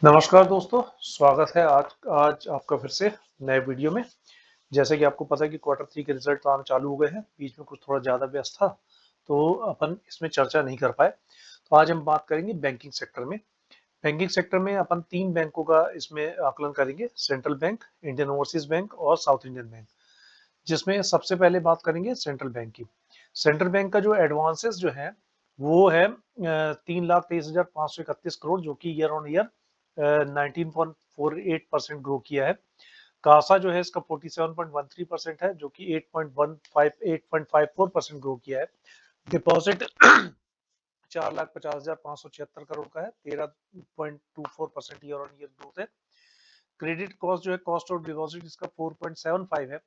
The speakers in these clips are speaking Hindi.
नमस्कार दोस्तों, स्वागत है आज आज आपका फिर से नए वीडियो में। जैसे कि आपको पता है कि क्वार्टर थ्री के रिजल्ट तो आना चालू हो गए हैं। बीच में कुछ थोड़ा ज़्यादा व्यस्त था, तो अपन इसमें चर्चा नहीं कर पाए। तो आज हम बात करेंगे बैंकिंग सेक्टर में। बैंकिंग सेक्टर में अपन 3 बैंकों का इसमें आकलन करेंगे, central bank, Indian overseas bank और साउथ इंडियन बैंक। जिसमें सबसे पहले बात करेंगे सेंट्रल बैंक की। सेंट्रल बैंक का जो एडवांसेस जो है, वो है 3,23,531 करोड़, जो कि ईयर ऑन ईयर 19.48% ग्रो किया है। कासा जो है इसका 47.13% है, जो कि 8.54% ग्रो किया है। डिपॉजिट 4,50,576 करोड़ का है, 13.24% ईयर ऑन ईयर ग्रोथ है। क्रेडिट कॉस्ट जो है, कॉस्ट ऑफ डिपॉजिट इसका 4.75 है।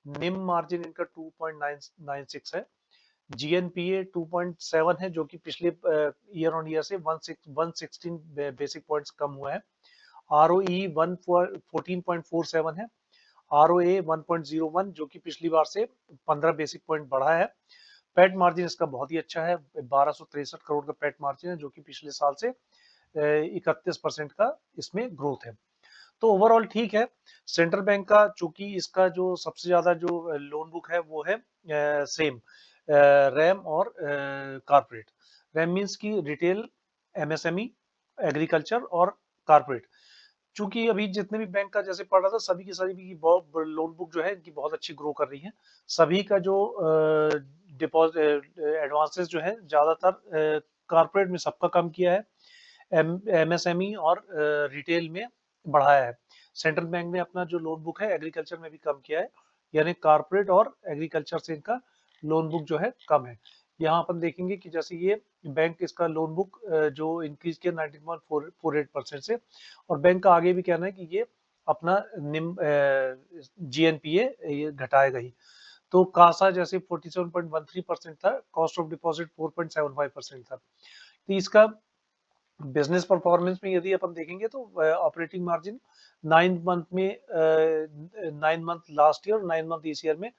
निम मार्जिन इनका 2.996 है। जीएनपीए 2.7 है, जो कि पिछले ईयर ऑन ईयर से 116 बेसिक पॉइंट्स कम हुआ है। आरओई 14.47 है। आरओए 1.01, जो कि पिछली बार से 15 बेसिक पॉइंट बढ़ा है। पैट मार्जिन इसका बहुत ही अच्छा है, 1263 करोड़ का पैट मार्जिन है, जो कि पिछले साल से 31% का इसमें ग्रोथ है। तो ओवरऑल ठीक है। सेंट्रल बैंक का चूंकि इसका जो सबसे ज्यादा जो लोन बुक है वो है सेम रैम और कारपोरेट। रैम मीन्स की रिटेल, एमएसएमई, एग्रीकल्चर और कारपोरेट। चूंकि अभी जितने भी बैंक का जैसे पढ़ रहा था, सभी की सभी की बहुत लोन बुक जो है इनकी बहुत अच्छी ग्रो कर रही है। सभी का जो डिपॉजिट एडवांसेस जो है ज्यादातर कारपोरेट में सबका कम किया है, एमएसएमई और रिटेल में बढ़ाया है। सेंट्रल बैंक ने अपना जो लोन बुक है एग्रीकल्चर में भी कम किया है, यानी कारपोरेट और एग्रीकल्चर से इनका लोन बुक जो है कम है। यहाँ अपन देखेंगे कि जैसे ये बैंक इसका लोन बुक जो इंक्रीज किया 19.48% से, और बैंक का आगे भी कहना है कि ये अपना निम जीएनपीए ये घटाएगा ही। तो कासा जैसे 47.13% था, कॉस्ट ऑफ डिपॉजिट 4.75% था। तो इसका बिजनेस परफॉर्मेंस में यदि अपन देखेंगे तो operating margin 9 month last year, 9 month इस ईयर में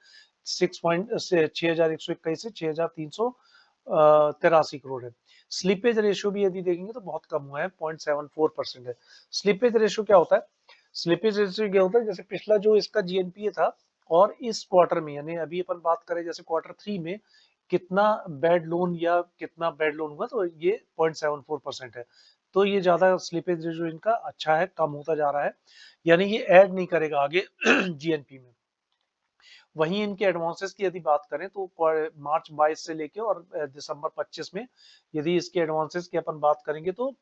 6,121 से 6,383 करोड़ है। स्लीपेज रेशियो भी यदि देखेंगे तो बहुत कम हुआ है, 0.74% है। स्लीपेज रेशियो क्या होता है? स्लीपेज रेशियो क्या होता है, जैसे पिछला जो इसका जीएनपीए था और इस क्वार्टर में, यानी अभी अपन बात करें जैसे क्वार्टर थ्री में कितना बैड लोन या कितना बैड लोन हुआ, तो ये 0.74% है। तो ये ज्यादा स्लिपेज रेशियो इनका अच्छा है, कम होता जा रहा है, यानी ये ऐड नहीं करेगा आगे जीएनपी में। वहीं इनके एडवांसेस की यदि बात करें तो मार्च 22 से लेके और दिसंबर 25 में यदि इसके एडवांसेस की अपन बात करेंगे तो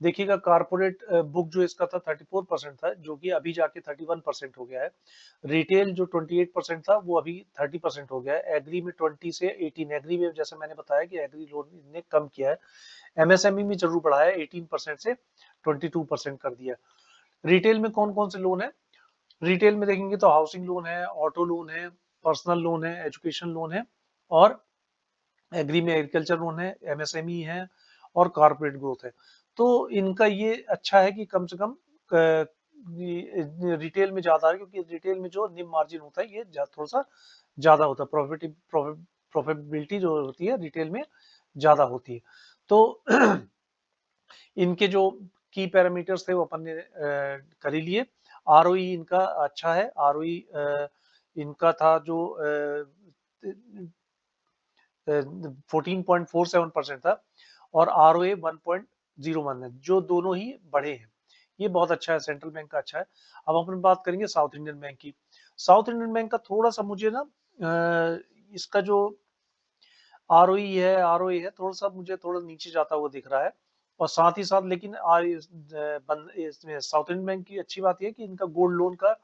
देखिएगा, कारपोरेट बुक जो इसका था 34% था, जो कि अभी जाके 31% हो गया है। रिटेल जो 28% था वो अभी 30% हो गया है। एग्री में 20 से 18, एग्री में जैसे मैंने बताया कि एग्री लोन ने कम किया है। एमएसएमई में जरूर बढ़ा है, 18% से 22% कर दिया। रिटेल में कौन कौन से लोन है? रिटेल में देखेंगे तो हाउसिंग लोन है, ऑटो लोन है, पर्सनल लोन है, एजुकेशन लोन है, और एग्री में एग्रीकल्चर लोन है, एमएसएमई है, और कारपोरेट ग्रोथ है। तो इनका ये अच्छा है कि कम से कम रिटेल में ज्यादा है, क्योंकि रिटेल में जो निम मार्जिन होता है ये थोड़ा सा ज्यादा होता है। प्रॉफिटेबिलिटी जो होती है रिटेल में ज्यादा होती है। तो इनके जो की पैरामीटर्स थे वो अपन ने कर ही लिए। आरओई इनका अच्छा है। आरओई इनका था जो 14.47% था, और आरओए 1.01 है, जो दोनों ही बड़े हैं। ये बहुत अच्छा है, सेंट्रल बैंक का अच्छा है। अब अपन बात करेंगे साउथ इंडियन बैंक की। साउथ इंडियन बैंक का थोड़ा सा मुझे ना इसका जो आरओई है थोड़ा सा मुझे थोड़ा नीचे जाता हुआ दिख रहा है। और साथ ही साथ लेकिन इसमें साउथ इंडियन बैंक की अच्छी बात यह है कि इनका गोल्ड लोन का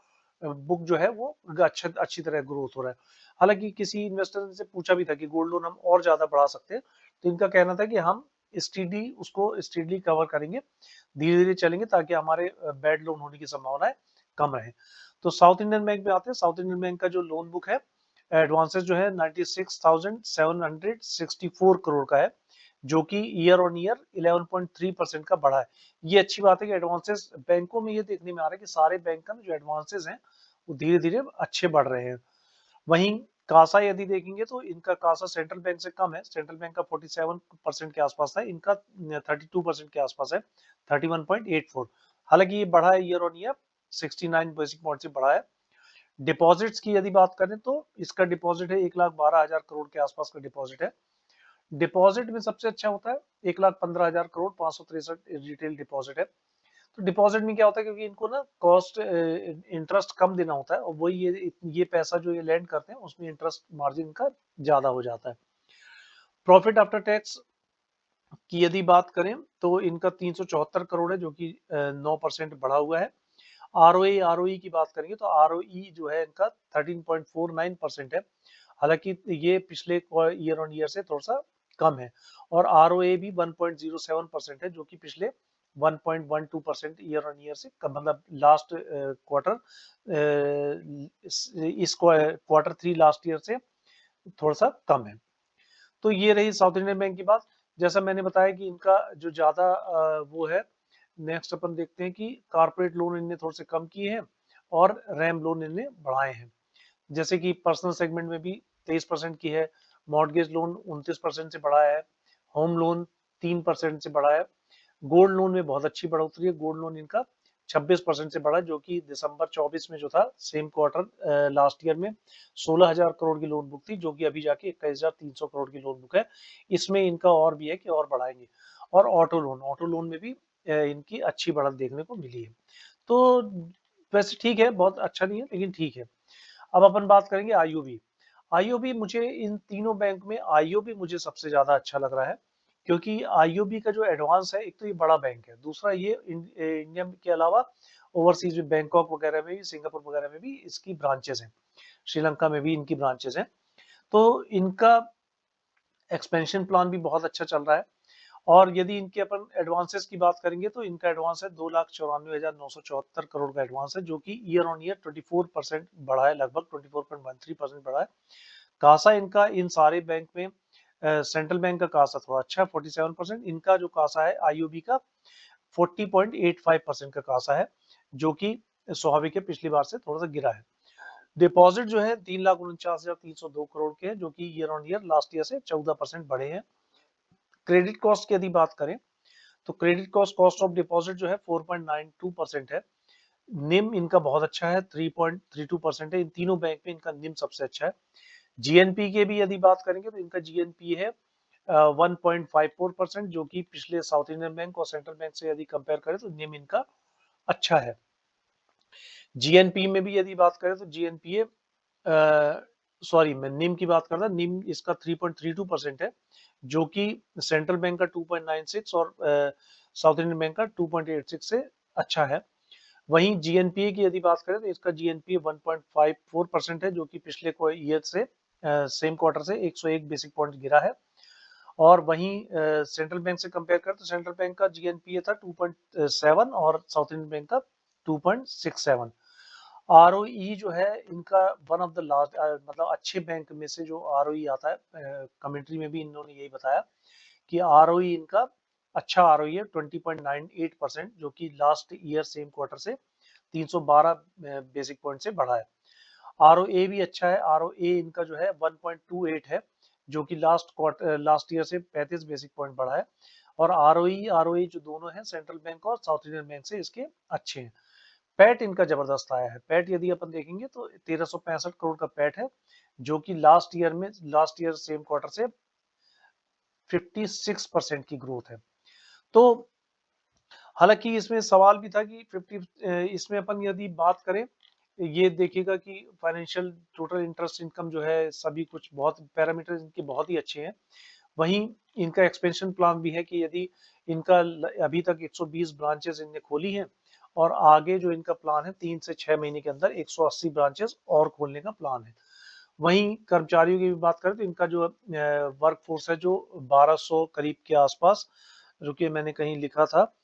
बुक जो है वो अच्छी तरह ग्रोथ हो रहा है। हालांकि किसी इन्वेस्टर से पूछा भी था कि गोल्ड लोन हम और ज्यादा बढ़ा सकते हैं, तो इनका कहना था कि हम स्टेडली उसको स्टेडली कवर करेंगे, धीरे धीरे चलेंगे, ताकि हमारे बैड लोन होने की संभावनाएं कम रहे। तो साउथ इंडियन बैंक में आते हैं। साउथ इंडियन बैंक का जो लोन बुक है, एडवांसेस जो है 96,764 करोड़ का है, जो कि ईयर ऑन ईयर 11.3% का बढ़ा है। ये अच्छी बात है कि एडवांसेस बैंकों में ये देखने में आ रहा है कि सारे बैंक का जो एडवांसेस हैं वो धीरे धीरे अच्छे बढ़ रहे हैं। वहीं कासा यदि देखेंगे तो इनका कासा सेंट्रल बैंक से कम है, सेंट्रल बैंक का 47% के आसपास था, इनका 32% के आसपास है, 31.84। हालांकि ये बढ़ा है year on year, 69 basic point से बढ़ा है। डिपॉजिट्स की यदि बात करें तो इसका डिपॉजिट है 1,12,000 करोड़ के आसपास का डिपॉजिट है। डिपॉजिट में सबसे अच्छा होता है 1,15,000 करोड़, 563 रिटेल डिपॉजिट है। तो डिपॉजिट में क्या होता है, क्योंकि इनको ना कॉस्ट इंटरेस्ट कम देना होता है, और वही ये पैसा जो ये लैंड करते हैं उसमें इंटरेस्ट मार्जिन का ज्यादा हो जाता है। प्रॉफिट आफ्टर टैक्स की यदि बात करें तो इनका 374 करोड़ है, जो कि 9% बढ़ा हुआ है। आरओई की बात करेंगे तो आरओई जो है इनका 13.49% है। हालांकि ये पिछले ईयर ऑन ईयर से थोड़ा सा कम है, और आरओए भी 1.07% है, जो कि पिछले 1.12% ईयर ऑन ईयर से कम, मतलब लास्ट क्वार्टर, इस क्वार्टर 3 लास्ट ईयर से थोड़ा सा कम है। तो ये रही साउथ इंडियन बैंक की बात। जैसा मैंने बताया कि इनका जो ज्यादा वो है, नेक्स्ट अपन देखते हैं कि कारपोरेट लोन इनने थोड़े से कम किए हैं और रैम लोन इनने बढ़ाए हैं। जैसे कि पर्सनल सेगमेंट में भी 23% की है, मॉर्गेज लोन 29% से बढ़ा है, होम लोन 3% से बढ़ा है, गोल्ड लोन में बहुत अच्छी बढ़ोतरी है, गोल्ड लोन इनका 26% से बढ़ा, जो कि दिसंबर 24 में जो था सेम क्वार्टर लास्ट ईयर में 16,000 करोड़ की लोन बुक थी, जो कि अभी जाके 21,300 करोड़ की लोन बुक है। इसमें इनका और भी है कि और बढ़ाएंगे। और ऑटो लोन में भी इनकी अच्छी बढ़त देखने को मिली है। तो वैसे ठीक है, बहुत अच्छा नहीं है लेकिन ठीक है। अब अपन बात करेंगे आईओबी। आईओबी मुझे इन तीनों बैंक में आईओबी मुझे सबसे ज्यादा अच्छा लग रहा है, क्योंकि आईओबी का जो एडवांस है, एक तो ये बड़ा बैंक है, दूसरा ये इंडिया के अलावा ओवरसीज में बैंकॉक वगैरह में भी, सिंगापुर वगैरह में भी इसकी ब्रांचेस हैं, श्रीलंका में भी इनकी ब्रांचेस हैं। तो इनका एक्सपेंशन प्लान भी बहुत अच्छा चल रहा है। और यदि इनके अपन एडवांसेस की बात करेंगे तो इनका एडवांस है 2,94,974 करोड़ का एडवांस है, जो कि ईयर ऑन ईयर 24% बढ़ा है, लगभग 24.13% बढ़ा है। कासा इनका इन सारे बैंक में, सेंट्रल बैंक का कासा थोड़ा अच्छा है 47%, इनका जो कासा है आईओबी का 40.85% का कासा है, जो कि स्वाभाविक है, पिछली बार से थोड़ा सा गिरा है। डिपॉजिट जो है 3,49,302 करोड़ के, जो कि year on year last year से 14% बढ़े हैं। क्रेडिट कॉस्ट की यदि बात करें तो क्रेडिट कॉस्ट ऑफ डिपॉजिट जो है 4.92% है। निम इनका बहुत अच्छा है, 3.32% है। इन तीनों बैंक में इनका निम सबसे अच्छा है। जीएनपी के भी यदि बात करेंगे तो इनका जीएनपी है 1.54%, जो कि पिछले साउथ इंडियन बैंक और सेंट्रल बैंक से यदि कंपेयर करें तो निम इनका अच्छा है। जीएनपी में भी यदि बात करें तो जीएनपी सॉरी, मैं निम की बात कर रहा, निम इसका 3.32% है, जो कि सेंट्रल बैंक का 2.96 और साउथ इंडियन बैंक का 2.86 से अच्छा है। वहीं जीएनपीए की यदि बात करें तो इसका जीएनपीए 1.54% है, जो कि पिछले ईयर से सेम क्वार्टर से 101 बेसिक पॉइंट गिरा है। और वहीं सेंट्रल बैंक से कंपेयर करें तो सेंट्रल बैंक का जीएनपीए था 2.7 और साउथ इंडियन बैंक का 2.67। आरओई जो है इनका वन ऑफ द लास्ट, मतलब अच्छे बैंक में से जो आरओई आता है, कमेंट्री में भी इन्होंने यही बताया कि आरओई इनका अच्छा आरओई है 20.98%, जो कि लास्ट ईयर सेम क्वार्टर से 312 बेसिक पॉइंट से बढ़ा है। आरओए भी अच्छा है, आरओए इनका जो है 1.28 है, जो कि लास्ट ईयर से 35 बेसिक पॉइंट बढ़ा है। और आरओई जो दोनों हैं सेंट्रल बैंक और साउथ इंडियन बैंक से इसके अच्छे हैं। पैट इनका जबरदस्त आया है। पैट यदि अपन देखेंगे तो 1365 करोड़ का पैट है, जो कि लास्ट ईयर सेम क्वार्टर से 56% की ग्रोथ है। तो हालांकि इसमें सवाल भी था कि 50, इसमें अपन यदि बात करें, ये देखिएगा कि फाइनेंशियल टोटल इंटरेस्ट इनकम जो है, सभी कुछ बहुत पैरामीटर इनके बहुत ही अच्छे हैं। वहीं इनका एक्सपेंशन प्लान भी है कि यदि इनका अभी तक 120 ब्रांचेस इनने खोली हैं, और आगे जो इनका प्लान है 3 से 6 महीने के अंदर 180 ब्रांचेस और खोलने का प्लान है। वहीं कर्मचारियों की भी बात करें तो इनका जो वर्क फोर्स है जो 1200 करीब के आसपास, जो कि मैंने कहीं लिखा था,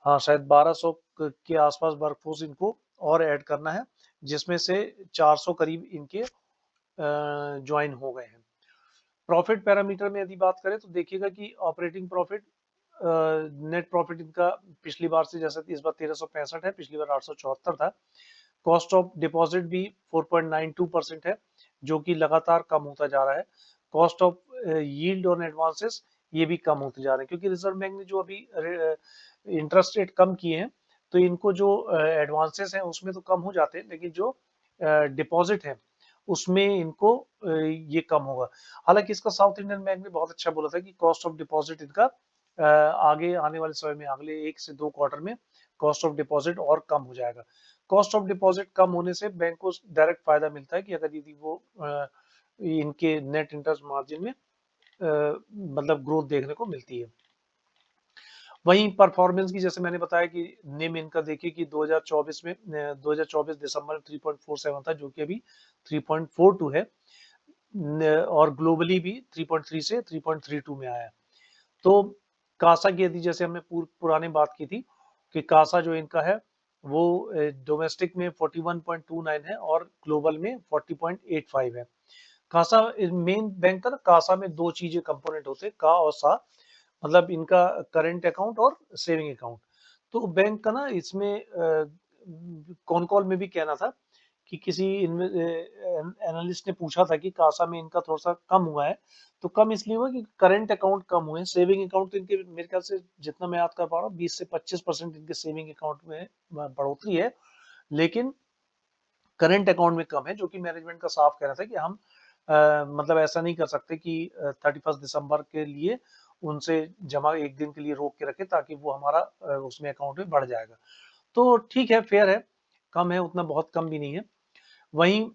हाँ शायद 1200 के आसपास वर्क फोर्स इनको और ऐड करना है, जिसमें से 400 करीब इनके ज्वाइन हो गए हैं। प्रॉफिट पैरामीटर में यदि बात करें तो देखिएगा कि ऑपरेटिंग प्रॉफिट, नेट प्रॉफिट इनका पिछली बार से, जैसे इस बार 1365 है, पिछली बार 874 था। कॉस्ट ऑफ डिपॉजिट भी 4.92% है, जो कि लगातार कम होता जा रहा है। Cost of yield on advances ये भी कम होते जा रहे हैं, क्योंकि रिजर्व बैंक ने जो अभी इंटरेस्ट रेट कम किए हैं, तो इनको जो एडवांसेस हैं उसमें तो कम हो जाते हैं, लेकिन जो डिपॉजिट है उसमें इनको ये कम होगा। हालांकि इसका साउथ इंडियन बैंक ने बहुत अच्छा बोला था कि कॉस्ट ऑफ डिपॉजिट इनका आगे आने वाले समय में अगले 1 से 2 क्वार्टर में कॉस्ट ऑफ डिपॉजिट और कम हो जाएगा। कॉस्ट ऑफ डिपॉजिट कम होने से बैंक को डायरेक्ट फायदा मिलता है कि अगर यदि वो इनके नेट इंटरेस्ट मार्जिन में मतलब ग्रोथ देखने को मिलती है। वहीं परफॉर्मेंस की जैसे मैंने बताया कि निम इनका देखिए कि 2024 में 2024 दिसंबर में 3.47 था, जो कि अभी 3.42 है, और ग्लोबली भी 3.3 से 3.32 में आया। तो कासा की यदि जैसे हमने पुरानी बात की थी कि कासा जो इनका है वो डोमेस्टिक में 41.29 है और ग्लोबल में 40.85 है। कासा मेन बैंक का ना, कासा में दो चीजें कंपोनेंट होते हैं, का और सा, मतलब इनका करंट अकाउंट और सेविंग अकाउंट। तो बैंक का ना इसमें कॉन कॉल में भी कहना था कि किसी एनालिस्ट ने पूछा था कि कासा में इनका थोड़ा सा कम हुआ है, तो कम इसलिए हुआ कि करंट अकाउंट कम हुए, सेविंग अकाउंट तो इनके मेरे ख्याल से जितना मैं याद कर पा रहा हूँ 20 से 25% इनके सेविंग अकाउंट में बढ़ोतरी है, लेकिन करंट अकाउंट में कम है, जो कि मैनेजमेंट का साफ कहना था कि हम मतलब ऐसा नहीं कर सकते कि 31 दिसंबर के लिए उनसे जमा एक दिन के लिए रोक के रखे, ताकि वो हमारा उसमें अकाउंट में बढ़ जाएगा। तो ठीक है, फेयर है, कम है, उतना बहुत कम भी नहीं है। वहीं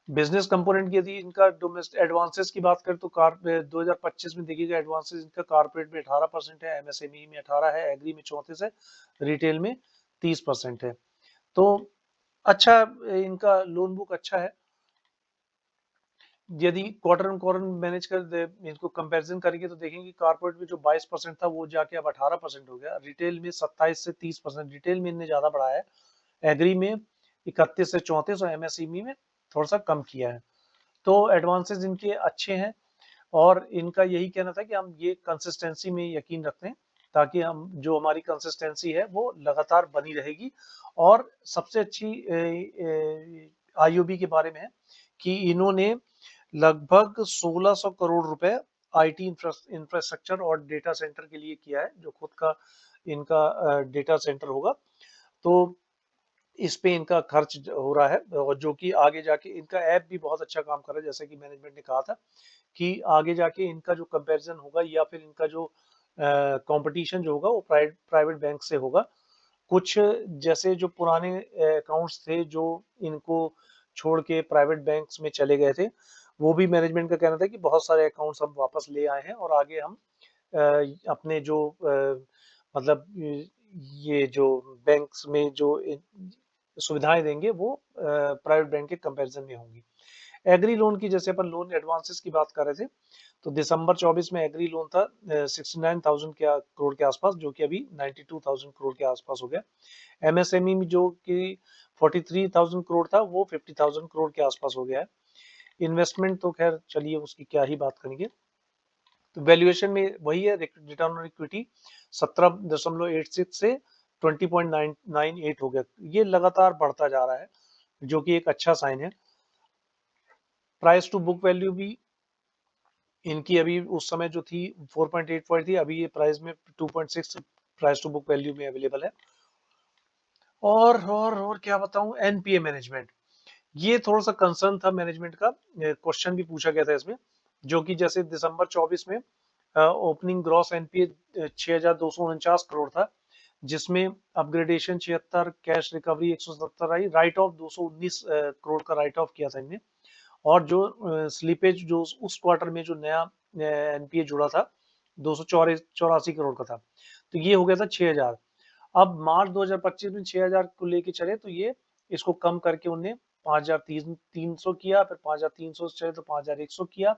बिजनेस कंपोनेंट की यदि इनका डोमेस्टिक एडवांसेस की बात करें तो 2025 में देखिएगा एडवांसेस इनका कारपोरेट में 18% है, एमएसएमई में 18 है, एग्री में 34 है, रिटेल में 30% है। तो अच्छा, इनका लोन बुक अच्छा है। यदि क्वार्टर ऑन क्वार्टर मैनेज कर इसको कंपैरिजन करेंगे तो देखेंगे कारपोरेट में जो 22% था वो जाके अब 18% हो गया, रिटेल में 27 से 30%, रिटेल में इनने ज्यादा बढ़ाया है, एग्री में 31 से 34 और एमएसएमई में थोड़ा सा कम किया है। तो एडवांसेस इनके अच्छे हैं, और इनका यही कहना था कि हम ये कंसिस्टेंसी में यकीन रखते हैं, ताकि हम जो हमारी कंसिस्टेंसी है वो लगातार बनी रहेगी। और सबसे अच्छी आईओबी के बारे में है कि इन्होंने लगभग 1600 करोड़ रुपए आईटी इंफ्रास्ट्रक्चर और डेटा सेंटर के लिए किया है, जो खुद का इनका डेटा सेंटर होगा। तो इस पे इनका खर्च हो रहा है, और जो कि आगे जाके इनका ऐप भी बहुत अच्छा काम कर रहा है, जैसे कि मैनेजमेंट ने कहा था कि आगे जाके इनका जो कंपैरिजन होगा या फिर इनका जो कंपटीशन जो होगा वो प्राइवेट बैंक से होगा। कुछ जैसे जो पुराने अकाउंट्स थे जो इनको छोड़ के प्राइवेट बैंक्स में चले गए थे, वो भी मैनेजमेंट का कहना था कि बहुत सारे अकाउंट्स हम वापस ले आए हैं, और आगे हम अपने जो मतलब ये जो बैंक्स में जो सुविधाएं देंगे वो प्राइवेट बैंक के कंपैरिजन में होंगी। एग्री लोन की जैसे अपन लोन एडवांसेस की बात कर रहे थे, तो दिसंबर 24 में एग्री लोन था 69,000 करोड़ के आसपास, जो कि अभी 92,000 करोड़ के आसपास हो गया। एमएसएमई में जो कि 43,000 करोड़ था वो 50,000 करोड़ के आसपास हो गया है। इन्वेस्टमेंट तो खैर चलिए उसकी क्या ही बात करेंगे। तो वैल्यूएशन में वही है, रिटर्न ऑन इक्विटी 17.86 से 20.98 हो गया, ये लगातार बढ़ता जा रहा है, जो कि एक अच्छा साइन है। प्राइस टू बुक वैल्यू भी इनकी अभी उस समय जो थी 4.85 थी, अभी ये प्राइस में 2.6 प्राइस टू बुक वैल्यू में अवेलेबल है। और क्या बताऊं, एनपीए मैनेजमेंट, ये थोड़ा सा कंसर्न था मैनेजमेंट का, क्वेश्चन भी पूछा गया था इसमें, जो कि जैसे दिसंबर 24 में ओपनिंग ग्रॉस एनपीए 6,249 करोड़ था, जिसमें upgradation 76, cash recovery 177 I, right of 219 crore का राइट ऑफ किया था इनने, और जो स्लीपेज जो उस क्वार्टर में जो नया एनपीए जुड़ा था 284 करोड़ का था, तो ये हो गया था 6,000। अब मार्च 2025 में 6,000 को लेके चले, तो ये इसको कम करके उन्हें 5,300 किया, फिर 5,300 से चले तो 5,100 किया,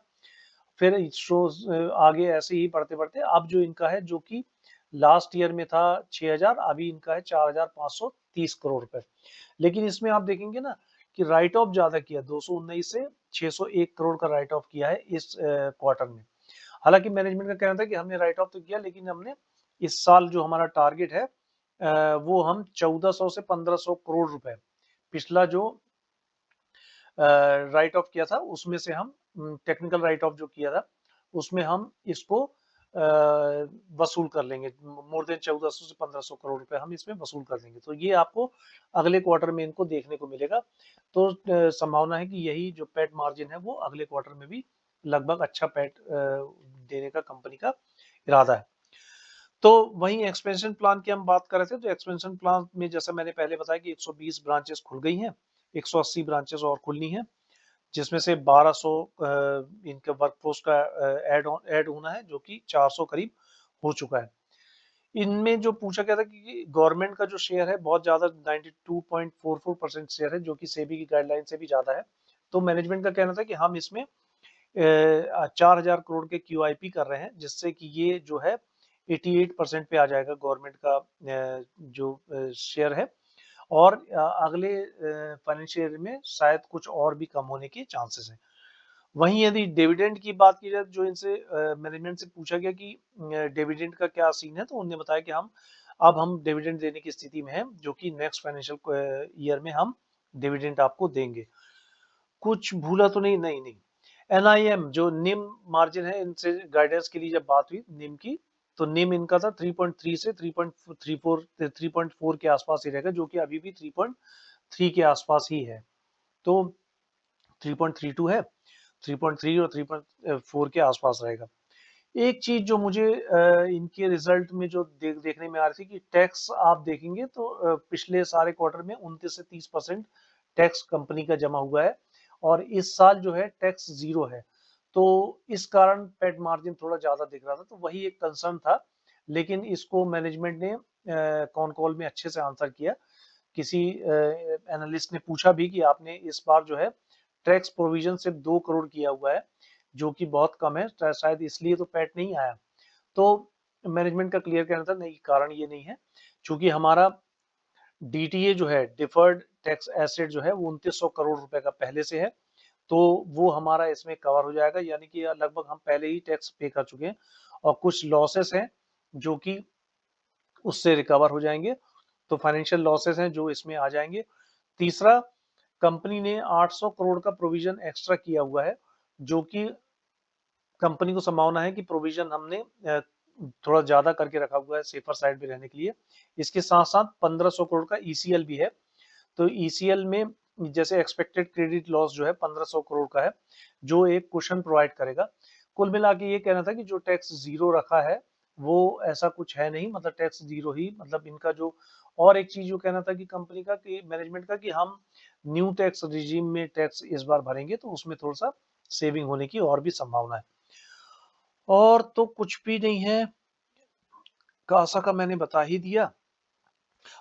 फिर शोज आगे ऐसे ही बढ़ते बढ़ते अब जो इनका है, जो कि लास्ट ईयर में था 6,000, अभी इनका है 4,530 करोड़ रुपए। लेकिन इसमें आप देखेंगे ना कि राइट ऑफ ज्यादा किया, 219 से 601 करोड़ का राइट ऑफ किया है इस क्वार्टर में। हालांकि मैनेजमेंट का कहना था कि हमने राइट ऑफ तो किया, लेकिन हमने इस साल जो हमारा टारगेट है वो हम 1,400 से 1,500 करोड़ रुपए, पिछला जो राइट ऑफ किया था उसमें से हम टेक्निकल राइट ऑफ जो किया था उसमें हम इसको वसूल कर लेंगे, मोर देन 1400 से 1500 करोड़ रुपए हम इसमें वसूल कर लेंगे। तो ये आपको अगले क्वार्टर में इनको देखने को मिलेगा। तो संभावना है कि यही जो पैट मार्जिन है वो अगले क्वार्टर में भी लगभग अच्छा पैट देने का कंपनी का इरादा है। तो वहीं एक्सपेंशन प्लान की हम बात कर रहे थे, तो एक्सपेंशन प्लान में जैसा मैंने पहले बताया कि 120 ब्रांचेस खुल गई हैं, 180 ब्रांचेस और खुलनी है, जिसमें से 1200 इनके वर्कफोर्स का ऐड होना है, जो कि 400 करीब हो चुका है। इनमें जो पूछा गया था कि गवर्नमेंट का जो शेयर है बहुत ज्यादा 92.44% शेयर है, जो कि सेबी की गाइडलाइन से भी ज्यादा है। तो मैनेजमेंट का कहना था कि हम इसमें 4,000 करोड़ के QIP कर रहे हैं, जिससे कि ये जो है 88% पे आ जाएगा गवर्नमेंट का जो शेयर है। और अगले फाइनेंशियल ईयर में शायद कुछ और भी कम होने के चांसेस हैं। वहीं यदि डिविडेंड की बात की जाए, जो इनसे मैनेजमेंट से पूछा गया कि डिविडेंड का क्या सीन है, तो उन्होंने बताया कि हम डिविडेंड देने की स्थिति में हैं, जो कि नेक्स्ट फाइनेंशियल ईयर में हम डिविडेंड आपको देंगे। कुछ भूला तो नहीं? नहीं नहीं। NIM जो निम मार्जिन है, इनसे गाइडेंस के लिए जब बात हुई निम की, तो निम इनका था 3.3 से 3.4 के आसपास ही रहेगा, जो कि अभी भी 3.3 के आसपास ही है। तो 3.32 है, 3.3 और 3.4 के आसपास रहेगा। एक चीज जो मुझे इनके रिजल्ट में जो देखने में आ रही थी कि टैक्स आप देखेंगे तो पिछले सारे क्वार्टर में 29 से 30% टैक्स कंपनी का जमा हुआ है, और इस साल जो है टैक्स जीरो है। तो इस कारण पेट मार्जिन थोड़ा ज्यादा दिख रहा था, तो वही एक कंसर्न था। लेकिन इसको मैनेजमेंट ने कॉन कॉल में अच्छे से आंसर किया। किसी एनालिस्ट ने पूछा भी कि आपने इस बार जो है टैक्स प्रोविजन सिर्फ 2 करोड़ किया हुआ है, जो कि बहुत कम है, शायद इसलिए तो पैट नहीं आया। तो मैनेजमेंट का क्लियर कहना था नहीं, कारण ये नहीं है, क्योंकि हमारा DTA जो है डिफर्ड टैक्स एसेट जो है वो 2900 करोड़ रुपए का पहले से है। तो वो हमारा इसमें कवर हो जाएगा, यानी कि लगभग हम पहले ही टैक्स पे कर चुके हैं, और कुछ लॉसेस हैं जो कि उससे रिकवर हो जाएंगे। तो फाइनेंशियल लॉसेस हैं जो इसमें आ जाएंगे। तीसरा, कंपनी ने 800 करोड़ का प्रोविजन एक्स्ट्रा किया हुआ है, जो कि कंपनी को संभावना है कि प्रोविजन हमने थोड़ा ज्यादा करके रखा हुआ है सेफर साइड में रहने के लिए। इसके साथ साथ 1500 करोड़ का ECL भी है। तो ECL में जैसे एक्सपेक्टेड क्रेडिट लॉस जो है 1500 करोड़ का है, जो एक कुशन प्रोवाइड करेगा। कुल मिला के ये कहना था कि जो टैक्स जीरो रखा है वो ऐसा कुछ है नहीं, मतलब टैक्स जीरो ही, मतलब इनका जो और एक चीज जो कहना था कि कंपनी का कि मैनेजमेंट का कि हम न्यू टैक्स रिजीम में टैक्स इस बार भरेंगे, तो उसमें थोड़ा सा सेविंग होने की और भी संभावना है। और तो कुछ भी नहीं है, कासा का मैंने बता ही दिया।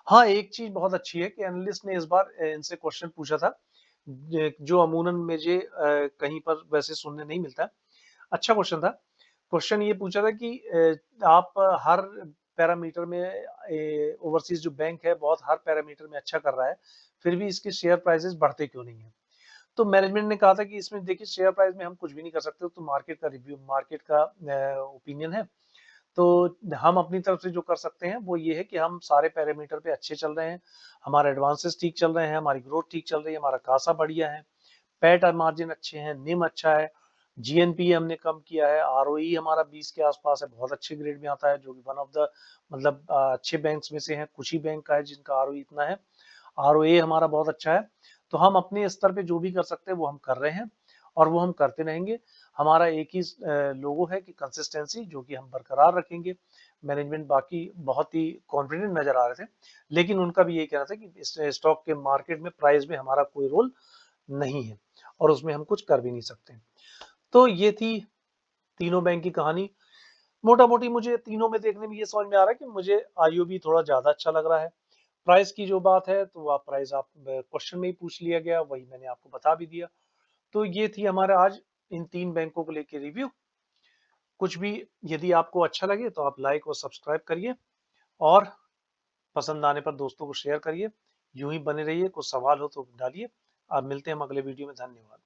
हाँ, एक चीज बहुत अच्छी है कि एनालिस्ट ने इस बार इनसे क्वेश्चन पूछा था, जो अमूमन मुझे कहीं पर वैसे सुनने नहीं मिलता। अच्छा क्वेश्चन था। क्वेश्चन ये पूछा था कि आप हर पैरामीटर में ओवरसीज जो बैंक है बहुत हर पैरामीटर में अच्छा कर रहा है, फिर भी इसके शेयर प्राइसेस बढ़ते क्यों नहीं है? तो मैनेजमेंट ने कहा था कि इसमें देखिए शेयर प्राइस में हम कुछ भी नहीं कर सकते, तो मार्केट का रिव्यू, मार्केट का ओपिनियन है। तो हम अपनी तरफ से जो कर सकते हैं वो ये है कि हम सारे पैरामीटर पे अच्छे चल रहे हैं, हमारे एडवांसेस ठीक चल रहे हैं, हमारी ग्रोथ ठीक चल रही है, हमारा कासा बढ़िया है, पैट मार्जिन अच्छे हैं, निम अच्छा है, GNP हमने कम किया है, ROE हमारा 20 के आसपास है, बहुत अच्छे ग्रेड में आता है, जो कि वन ऑफ द मतलब अच्छे बैंक्स में से है, कुछ ही बैंक का है जिनका ROE इतना है। ROA हमारा बहुत अच्छा है। तो हम अपने स्तर पे जो भी कर सकते हैं वो हम कर रहे हैं, और वो हम करते रहेंगे। हमारा एक ही लोगो है कि कंसिस्टेंसी, जो कि हम बरकरार रखेंगे। मैनेजमेंट बाकी बहुत ही कॉन्फिडेंट नजर आ रहे थे, लेकिन उनका भी यही कहना था कि इस स्टॉक के मार्केट में प्राइस में हमारा कोई रोल नहीं है, और उसमें हम कुछ कर भी नहीं सकते। तो ये थी तीनों बैंक की कहानी। मोटा मोटी मुझे तीनों में देखने में ये समझ में आ रहा है कि मुझे IOB थोड़ा ज्यादा अच्छा लग रहा है। प्राइस की जो बात है तो आप प्राइस आप क्वेश्चन में ही पूछ लिया गया, वही मैंने आपको बता भी दिया। तो ये थी हमारा आज इन तीन बैंकों को लेके रिव्यू। कुछ भी यदि आपको अच्छा लगे तो आप लाइक और सब्सक्राइब करिए, और पसंद आने पर दोस्तों को शेयर करिए। यूं ही बने रहिए, कुछ सवाल हो तो डालिए। आप मिलते हैं हम अगले वीडियो में। धन्यवाद।